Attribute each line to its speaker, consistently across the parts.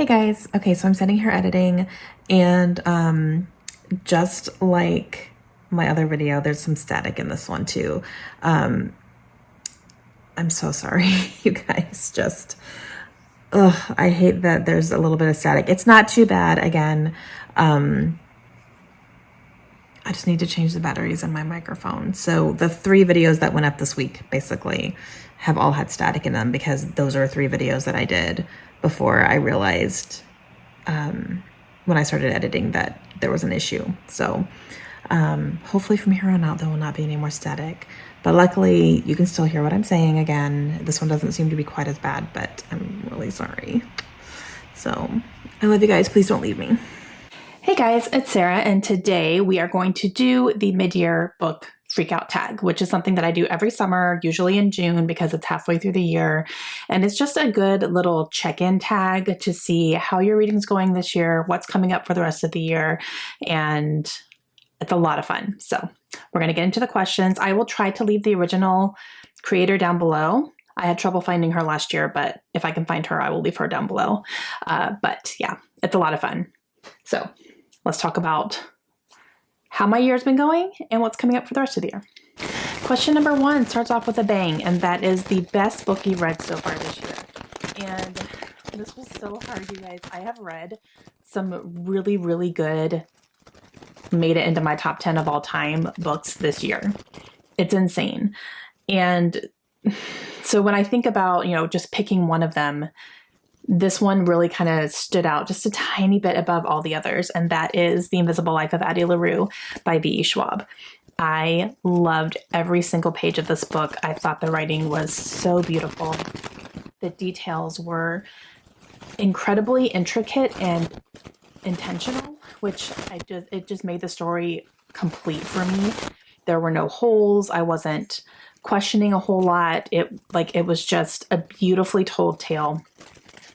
Speaker 1: Hey guys, okay, so I'm sitting here editing and just like my other video, there's some static in this one too. I'm so sorry, you guys, I hate that there's a little bit of static. It's not too bad, again. I just need to change the batteries in my microphone. So the 3 videos that went up this week basically have all had static in them because those are 3 videos that I did before I realized when I started editing that there was an issue. So hopefully from here on out there will not be any more static, but luckily you can still hear what I'm saying. Again, this one doesn't seem to be quite as bad, but I'm really sorry. So I love you guys. Please don't leave me.
Speaker 2: Hey guys, it's Sarah, and today we are going to do the mid-year book freakout tag, which is something that I do every summer, usually in June because it's halfway through the year. And it's just a good little check-in tag to see how your reading's going this year, what's coming up for the rest of the year, and it's a lot of fun. So we're going to get into the questions. I will try to leave the original creator down below. I had trouble finding her last year, but if I can find her, I will leave her down below. But yeah, it's a lot of fun. So let's talk about how my year's been going and what's coming up for the rest of the year. Question number 1 starts off with a bang, and that is the best book you've read so far this year. And this was so hard, you guys. I have read some really, really good, made it into my top 10 of all time books this year. It's insane. And so when I think about, just picking one of them, this one really kind of stood out just a tiny bit above all the others, and that is The Invisible Life of Addie LaRue by V.E. Schwab. I loved every single page of this book. I thought the writing was so beautiful. The details were incredibly intricate and intentional, which it just made the story complete for me. There were no holes. I wasn't questioning a whole lot. It was just a beautifully told tale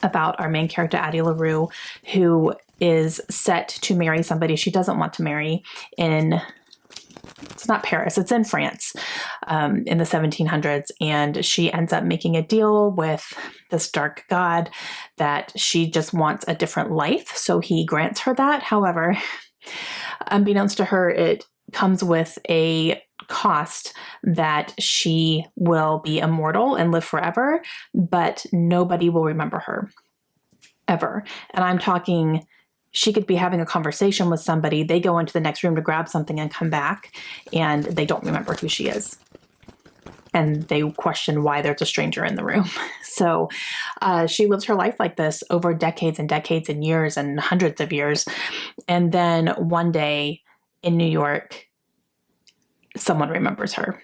Speaker 2: about our main character, Addie LaRue, who is set to marry somebody she doesn't want to marry it's not Paris, it's in France, in the 1700s. And she ends up making a deal with this dark god that she just wants a different life. So he grants her that. However, unbeknownst to her, it comes with a cost that she will be immortal and live forever, but nobody will remember her ever. And I'm talking, she could be having a conversation with somebody, they go into the next room to grab something and come back, and they don't remember who she is. And they question why there's a stranger in the room. So she lives her life like this over decades and decades and years and hundreds of years. And then one day in New York, someone remembers her,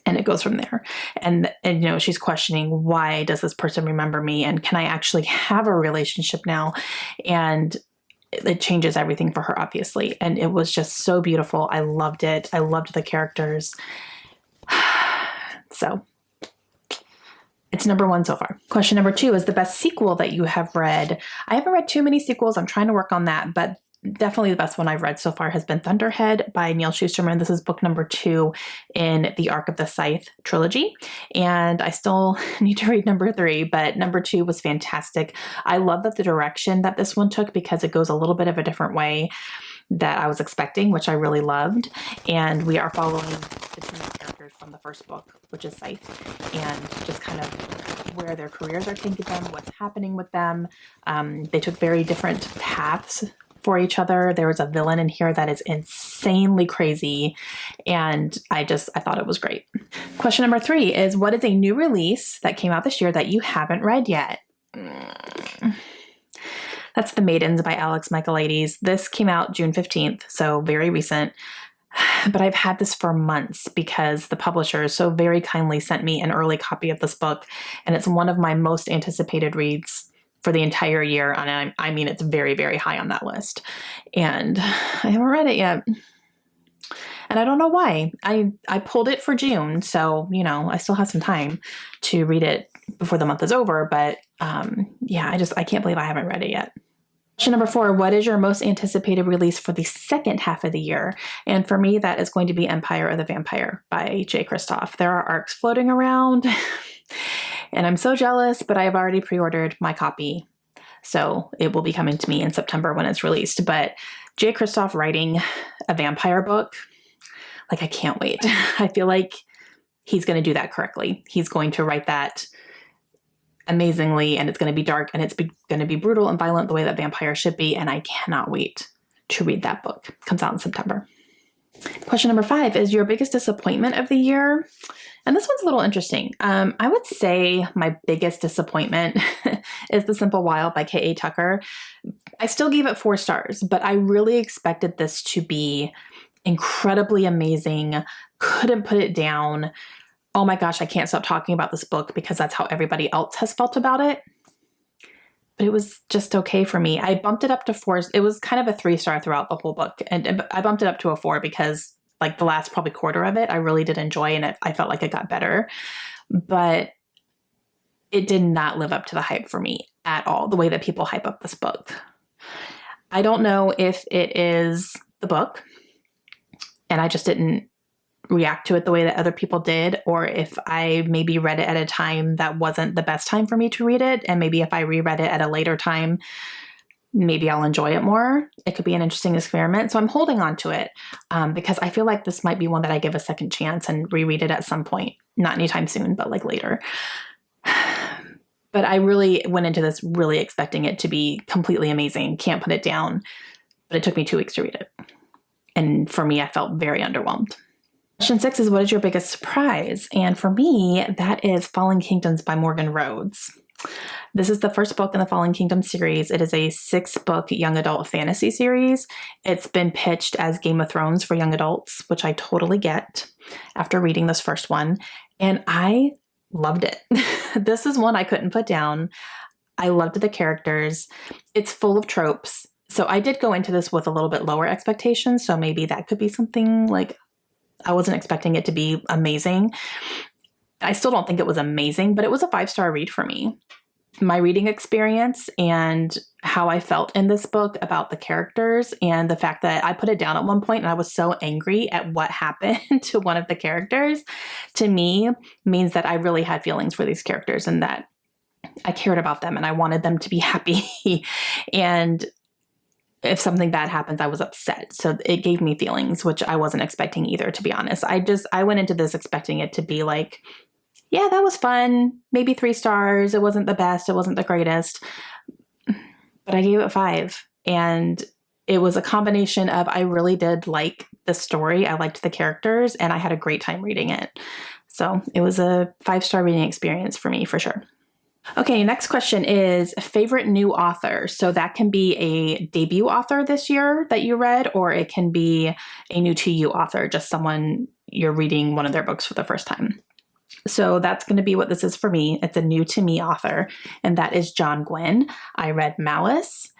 Speaker 2: and it goes from there. And she's questioning, why does this person remember me? And can I actually have a relationship now? And it changes everything for her, obviously. And it was just so beautiful. I loved it. I loved the characters. So it's number 1 so far. Question number 2 is the best sequel that you have read. I haven't read too many sequels. I'm trying to work on that, but definitely the best one I've read so far has been Thunderhead by Neil Shusterman. This is book number 2 in the Arc of the Scythe trilogy. And I still need to read number 3, but number 2 was fantastic. I love that the direction that this one took, because it goes a little bit of a different way that I was expecting, which I really loved. And we are following the 2 main characters from the first book, which is Scythe, and just kind of where their careers are taking them, what's happening with them. They took very different paths for each other. There was a villain in here that is insanely crazy, and I thought it was great. Question number 3 is, what is a new release that came out this year that you haven't read yet? That's The Maidens by Alex Michaelides. This came out June 15th, so very recent. But I've had this for months because the publisher so very kindly sent me an early copy of this book, and it's one of my most anticipated reads for the entire year. And I mean, it's very, very high on that list. And I haven't read it yet. And I don't know why. I pulled it for June, so, I still have some time to read it before the month is over. But yeah, I can't believe I haven't read it yet. Question number 4, what is your most anticipated release for the second half of the year? And for me, that is going to be Empire of the Vampire by Jay Kristoff. There are arcs floating around, and I'm so jealous, but I have already pre-ordered my copy. So it will be coming to me in September when it's released. But Jay Kristoff writing a vampire book, like I can't wait. I feel like he's going to do that correctly. He's going to write that amazingly, and it's going to be dark, and it's going to be brutal and violent the way that vampires should be. And I cannot wait to read that book. It comes out in September. Question number 5 is your biggest disappointment of the year. And this one's a little interesting. I would say my biggest disappointment is The Simple Wild by K.A. Tucker. I still gave it 4 stars, but I really expected this to be incredibly amazing. Couldn't put it down. Oh my gosh, I can't stop talking about this book because that's how everybody else has felt about it. But it was just okay for me. I bumped it up to 4. It was kind of a 3-star throughout the whole book. And I bumped it up to a 4 because like the last probably quarter of it, I really did enjoy, and I felt like it got better. But it did not live up to the hype for me at all, the way that people hype up this book. I don't know if it is the book and I just didn't react to it the way that other people did, or if I maybe read it at a time that wasn't the best time for me to read it. And maybe if I reread it at a later time, maybe I'll enjoy it more. It could be an interesting experiment. So I'm holding on to it because I feel like this might be one that I give a second chance and reread it at some point. Not anytime soon, but like later. But I really went into this really expecting it to be completely amazing. Can't put it down. But it took me 2 weeks to read it. And for me, I felt very underwhelmed. Question 6 is, what is your biggest surprise? And for me, that is Fallen Kingdoms by Morgan Rhodes. This is the first book in the Fallen Kingdom series. It is a 6-book young adult fantasy series. It's been pitched as Game of Thrones for young adults, which I totally get after reading this first one. And I loved it. This is one I couldn't put down. I loved the characters. It's full of tropes. So I did go into this with a little bit lower expectations. So maybe that could be something like I wasn't expecting it to be amazing. I still don't think it was amazing, but it was a 5-star read for me. My reading experience and how I felt in this book about the characters, and the fact that I put it down at one point and I was so angry at what happened to one of the characters, to me means that I really had feelings for these characters and that I cared about them and I wanted them to be happy. And if something bad happens, I was upset. So it gave me feelings, which I wasn't expecting either, to be honest. I went into this expecting it to be like, yeah, that was fun. Maybe 3 stars. It wasn't the best. It wasn't the greatest. But I gave it 5. And it was a combination of, I really did like the story. I liked the characters and I had a great time reading it. So it was a 5-star reading experience for me, for sure. Okay, next question is favorite new author. So that can be a debut author this year that you read, or it can be a new to you author, just someone you're reading one of their books for the first time. So that's going to be what this is for me. It's a new to me author, and that is John Gwynne. I read Malice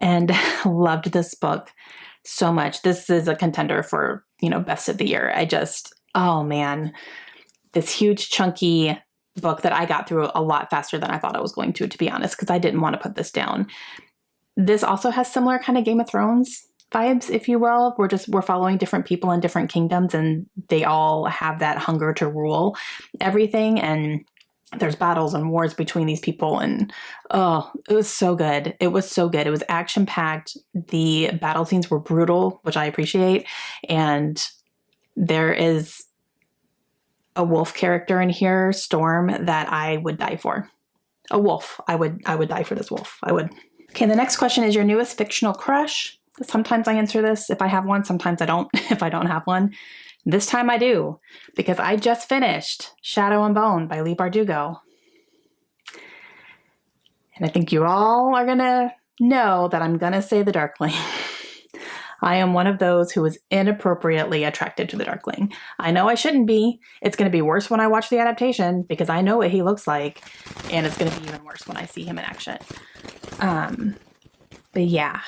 Speaker 2: and loved this book so much. This is a contender for, best of the year. Oh man, this huge chunky book that I got through a lot faster than I thought I was going to be honest, because I didn't want to put this down. This also has similar kind of Game of Thrones vibes, if you will. We're following different people in different kingdoms, and they all have that hunger to rule everything. And there's battles and wars between these people. And it was so good. It was so good. It was action packed. The battle scenes were brutal, which I appreciate. And there is a wolf character in here, Storm, that I would die for. A wolf. I would die for this wolf. I would. Okay, the next question is your newest fictional crush. Sometimes I answer this if I have one. Sometimes I don't if I don't have one. This time I do, because I just finished Shadow and Bone by Leigh Bardugo. And I think you all are going to know that I'm going to say the Darkling. I am one of those who is inappropriately attracted to the Darkling. I know I shouldn't be. It's going to be worse when I watch the adaptation because I know what he looks like, and it's going to be even worse when I see him in action. But yeah.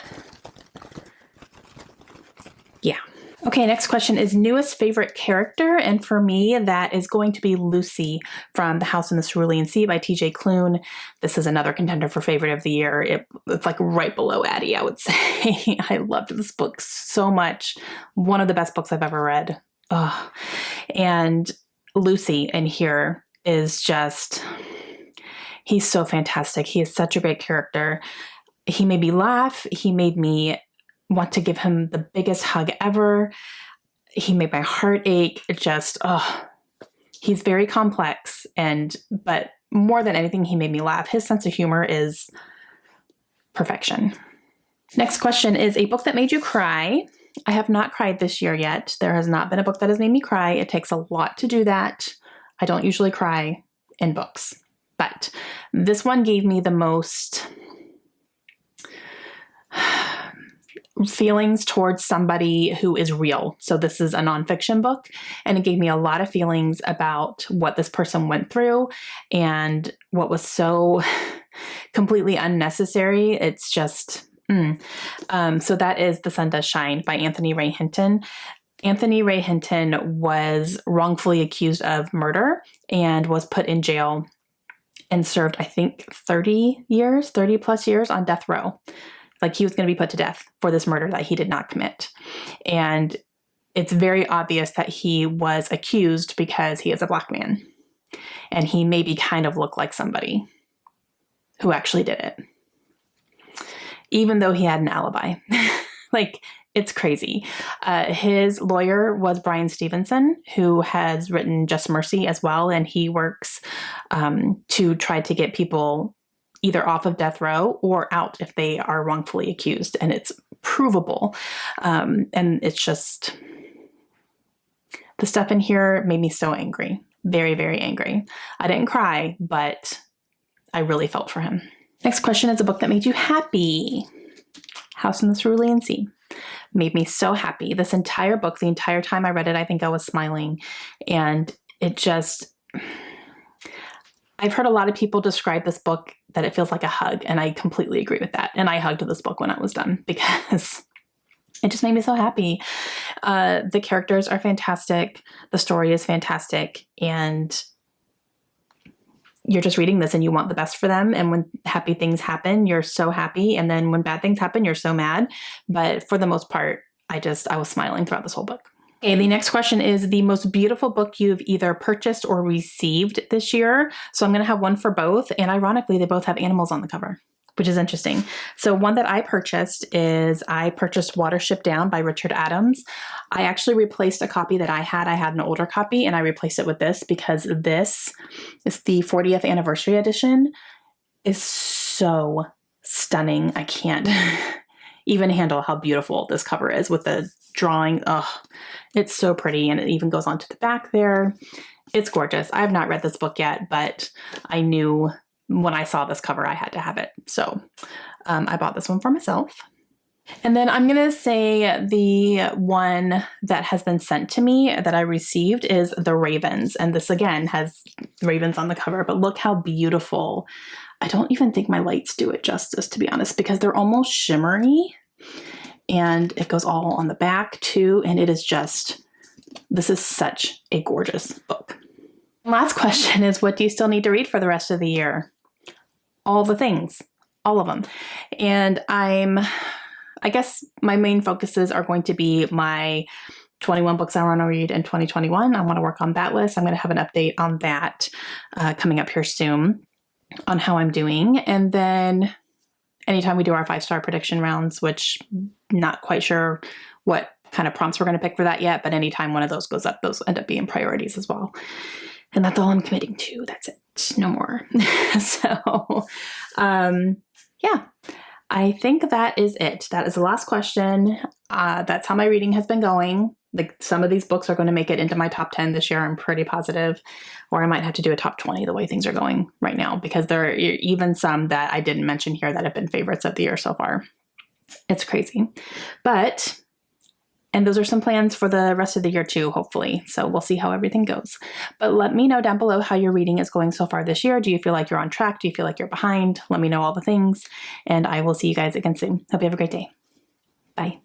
Speaker 2: Okay, next question is newest favorite character, and for me, that is going to be Lucy from The House in the Cerulean Sea by T.J. Klune. This is another contender for favorite of the year. It's like right below Addie, I would say. I loved this book so much. One of the best books I've ever read. And Lucy in here is just... He's so fantastic. He is such a great character. He made me laugh. He made me want to give him the biggest hug ever. He made my heart ache. It just, he's very complex, but more than anything, he made me laugh. His sense of humor is perfection. Next question is a book that made you cry. I have not cried this year yet. There has not been a book that has made me cry. It takes a lot to do that. I don't usually cry in books, but this one gave me the most feelings towards somebody who is real. So this is a nonfiction book, and it gave me a lot of feelings about what this person went through and what was so completely unnecessary. It's just, so that is The Sun Does Shine by Anthony Ray Hinton. Anthony Ray Hinton was wrongfully accused of murder and was put in jail and served, I think, 30 plus years on death row. Like, he was going to be put to death for this murder that he did not commit. And it's very obvious that he was accused because he is a Black man. And he maybe kind of looked like somebody who actually did it, even though he had an alibi. Like, it's crazy. His lawyer was Brian Stevenson, who has written Just Mercy as well. And he works to try to get people either off of death row or out if they are wrongfully accused. And it's provable. And it's just, the stuff in here made me so angry. Very, very angry. I didn't cry, but I really felt for him. Next question is a book that made you happy. House in the Cerulean Sea. Made me so happy. This entire book, the entire time I read it, I think I was smiling. And it just, I've heard a lot of people describe this book that it feels like a hug, and I completely agree with that. And I hugged this book when I was done because it just made me so happy. The characters are fantastic. The story is fantastic. And you're just reading this and you want the best for them. And when happy things happen, you're so happy. And then when bad things happen, you're so mad. But for the most part, I was smiling throughout this whole book. Okay, the next question is the most beautiful book you've either purchased or received this year. So I'm going to have one for both. And ironically, they both have animals on the cover, which is interesting. So one that I purchased Watership Down by Richard Adams. I actually replaced a copy that I had. I had an older copy and I replaced it with this because this is the 40th anniversary edition. Is so stunning. I can't even handle how beautiful this cover is with the drawing. Oh, it's so pretty. And it even goes on to the back there. It's gorgeous. I have not read this book yet, but I knew when I saw this cover, I had to have it. So I bought this one for myself. And then I'm going to say the one that has been sent to me that I received is The Ravens. And this again has ravens on the cover, but look how beautiful. I don't even think my lights do it justice, to be honest, because they're almost shimmery. And it goes all on the back too. And it is just, this is such a gorgeous book. Last question is, what do you still need to read for the rest of the year? All the things, all of them. And I guess my main focuses are going to be my 21 books I want to read in 2021. I want to work on that list. I'm going to have an update on that coming up here soon on how I'm doing. And then anytime we do our 5-star prediction rounds, which not quite sure what kind of prompts we're going to pick for that yet, but anytime one of those goes up, those end up being priorities as well. And that's all I'm committing to. That's it. No more. So, yeah, I think that is it. That is the last question. That's how my reading has been going. Like, some of these books are going to make it into my top 10 this year. I'm pretty positive, or I might have to do a top 20 the way things are going right now, because there are even some that I didn't mention here that have been favorites of the year so far. It's crazy, and those are some plans for the rest of the year too, hopefully. So we'll see how everything goes. But let me know down below how your reading is going so far this year. Do you feel like you're on track? Do you feel like you're behind? Let me know all the things, and I will see you guys again soon. Hope you have a great day. Bye.